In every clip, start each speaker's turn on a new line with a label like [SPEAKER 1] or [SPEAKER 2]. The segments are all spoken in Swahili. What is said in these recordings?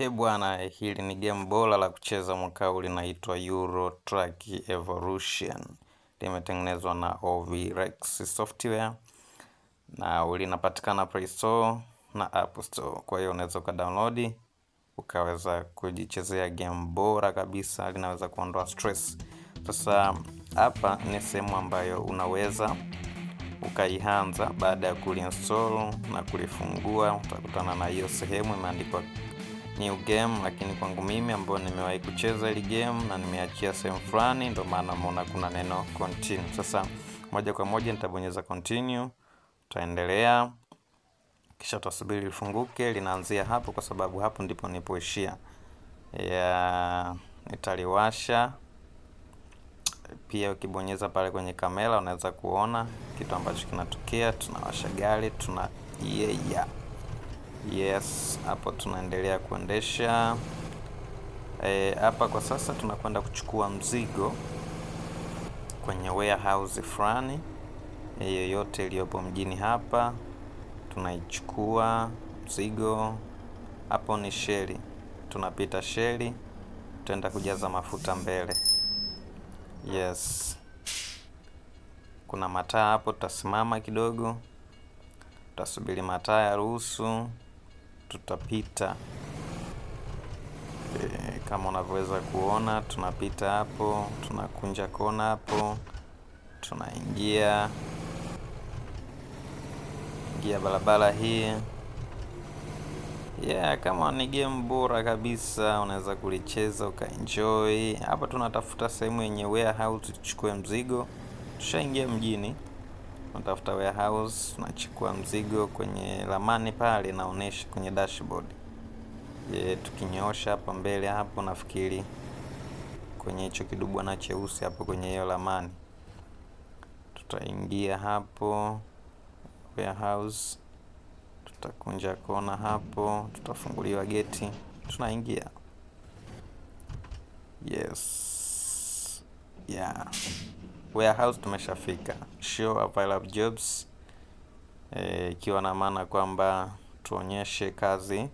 [SPEAKER 1] Bwana, hili ni game bora la kucheza mwaka huu linaitwa Euro Truck Evolution. Limetengenezwa na OVRex Software na linapatikana Play Store na App Store. Kwa hiyo unaweza download ukaweza kujichezea game bora kabisa, linaweza kuondoa stress. Sasa hapa ni sehemu ambayo unaweza ukaianza baada ya kulinstall na kulifungua, utakutana na hiyo sehemu imeandikwa new game, lakini kwangu mimi ambao nimewahi kucheza ile game na nimeachia sehemu fulani, ndio maana umeona kuna neno continue. Sasa moja kwa moja nitabonyeza continue, tutaendelea, kisha tutasubiri lifunguke. Linaanzia hapo kwa sababu hapo ndipo nipoishia. Nitaliwasha. Pia ukibonyeza pale kwenye kamera unaweza kuona kitu ambacho kinatokea. Tunawasha gari, yes, hapo tunaendelea kuendesha. Hapa kwa sasa tunakwenda kuchukua mzigo kwenye warehouse fulani yoyote iliyopo mjini hapa. Tunaichukua mzigo. Hapo ni sheli, tunapita sheli, tutaenda kujaza mafuta mbele. Yes, kuna mataa hapo, tutasimama kidogo, tutasubiri mataa ya ruhusu, tutapita. Kama unavyoweza kuona tunapita hapo, tunakunja kona hapo, tunaingia barabara hii. Kama ni game bora kabisa, unaweza kulicheza ukaenjoy. Hapa tunatafuta sehemu yenye warehouse tuchukue mzigo. Tushaingia mjini, tunatafuta warehouse, tunachukua mzigo. Kwenye ramani pale inaonyesha kwenye dashboard. Tukinyoosha hapa mbele hapo, nafikiri kwenye hicho kidubu na cheusi hapo kwenye hiyo ramani, tutaingia hapo warehouse, tutakunja kona hapo, tutafunguliwa geti, tunaingia. Yes, warehouse tumeshafika. Show available jobs, ikiwa na maana kwamba tuonyeshe kazi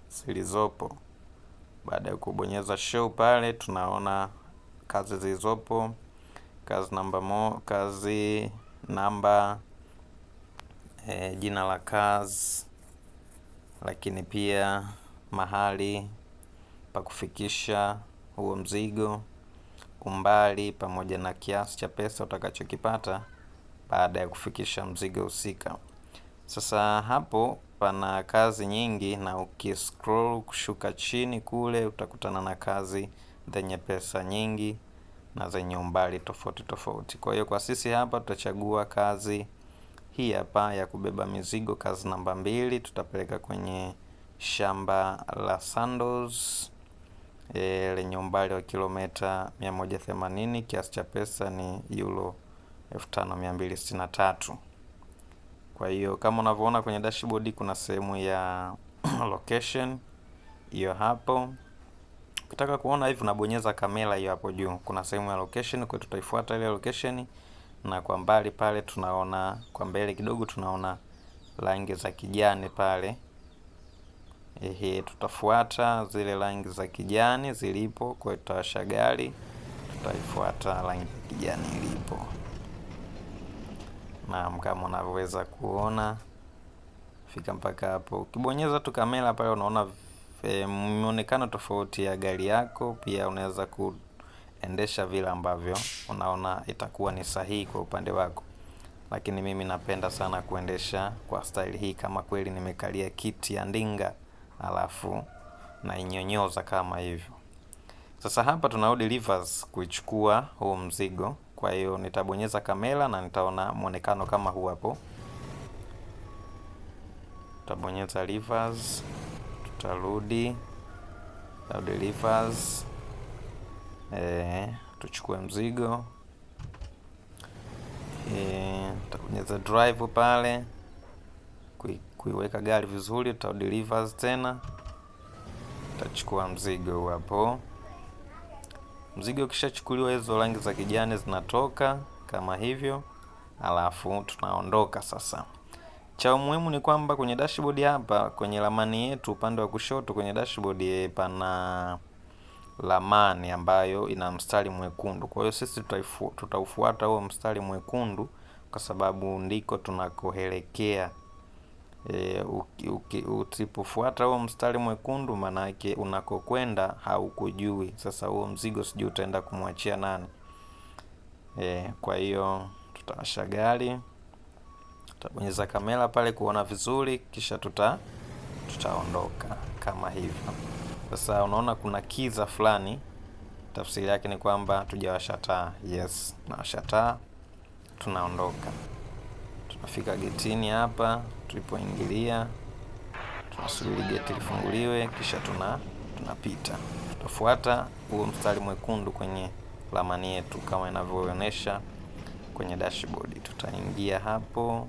[SPEAKER 1] zilizopo. Baada ya kubonyeza show pale, tunaona kazi zilizopo, kazi namba, jina la kazi, lakini pia mahali pa kufikisha huo mzigo, umbali, pamoja na kiasi cha pesa utakachokipata baada ya kufikisha mzigo husika. Sasa hapo pana kazi nyingi, na ukiscroll kushuka chini kule utakutana na kazi zenye pesa nyingi na zenye umbali tofauti tofauti. Kwa hiyo kwa sisi hapa tutachagua kazi hii hapa ya kubeba mizigo, kazi namba 2. Tutapeleka kwenye shamba la Sandoz lenye umbali wa kilomita 180. Kiasi cha pesa ni euro 5263. Kwa hiyo kama unavyoona kwenye dashboard kuna sehemu ya location hiyo hapo. Ukitaka kuona hivi unabonyeza kamera hiyo hapo juu, kuna sehemu ya location. Kwa hiyo tutaifuata ile location, na kwa mbali pale tunaona, kwa mbele kidogo tunaona rangi za kijani pale. Tutafuata zile rangi za kijani zilipo. Kwa hiyo tutawasha gari, tutaifuata rangi ya kijani ilipo. Na kama unavyoweza kuona fika mpaka hapo. Ukibonyeza tu kamera pale unaona muonekano tofauti ya gari yako. Pia unaweza kuendesha vile ambavyo unaona itakuwa ni sahihi kwa upande wako, lakini mimi napenda sana kuendesha kwa style hii, kama kweli nimekalia kiti ya ndinga alafu na inyonyoza kama hivyo. Sasa hapa tunarudi reverse kuichukua huo mzigo. Kwa hiyo nitabonyeza kamera na nitaona muonekano kama huu hapo. Tutabonyeza reverse, tutarudi reverse, tuchukue mzigo. Tutabonyeza drive pale kuiweka gari vizuri. Tutarudi reverse tena, tutachukua mzigo hapo. Mzigo ukishachukuliwa, hizo rangi za kijani zinatoka kama hivyo, alafu tunaondoka sasa. Cha muhimu ni kwamba kwenye dashboard hapa, kwenye ramani yetu upande wa kushoto kwenye dashboard pana ramani ambayo ina mstari mwekundu. Kwa hiyo sisi tutaufuata huo mstari mwekundu kwa sababu ndiko tunakoelekea. Usipofuata huo mstari mwekundu, maana yake unakokwenda haukujui. Sasa huo mzigo sijui utaenda kumwachia nani. Kwa hiyo tutawasha gari, tutabonyeza kamera pale kuona vizuri, kisha tutaondoka kama hivyo. Sasa unaona kuna kiza fulani, tafsiri yake ni kwamba tujawasha taa. Yes, tunawasha taa, tunaondoka. Tunafika getini hapa, tulipoingilia, tunasubiri geti lifunguliwe, kisha tunapita. Tutafuata huo mstari mwekundu kwenye ramani yetu kama inavyoonyesha kwenye dashboard. Tutaingia hapo.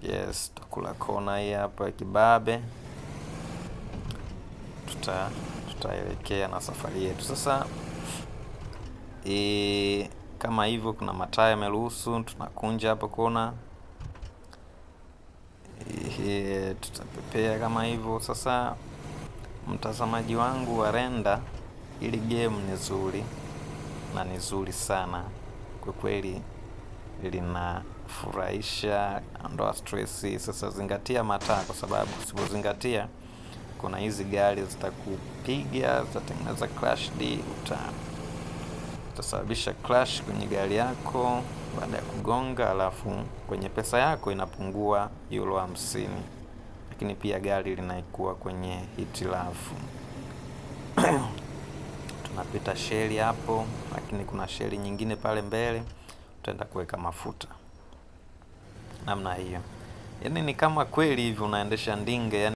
[SPEAKER 1] Yes, tutakula kona hii hapa kibabe. Tutaelekea na safari yetu. Sasa kama hivyo kuna mataa yameruhusu, tunakunja hapo kona. Tutapepea kama hivyo. Sasa mtazamaji wangu wa Renda, ili game ni zuri na ni zuri sana kwa kweli, linafurahisha, ondoa stress. Sasa zingatia mataa, kwa sababu usipozingatia kuna hizi gari zitakupiga, zitatengeneza crash, utasababisha crash kwenye gari yako baada ya kugonga, alafu kwenye pesa yako inapungua €50, lakini pia gari linaikuwa kwenye hitilafu. Tunapita sheli hapo, lakini kuna sheli nyingine pale mbele, tutaenda kuweka mafuta namna hiyo. Yaani ni kama kweli hivi unaendesha ndinga.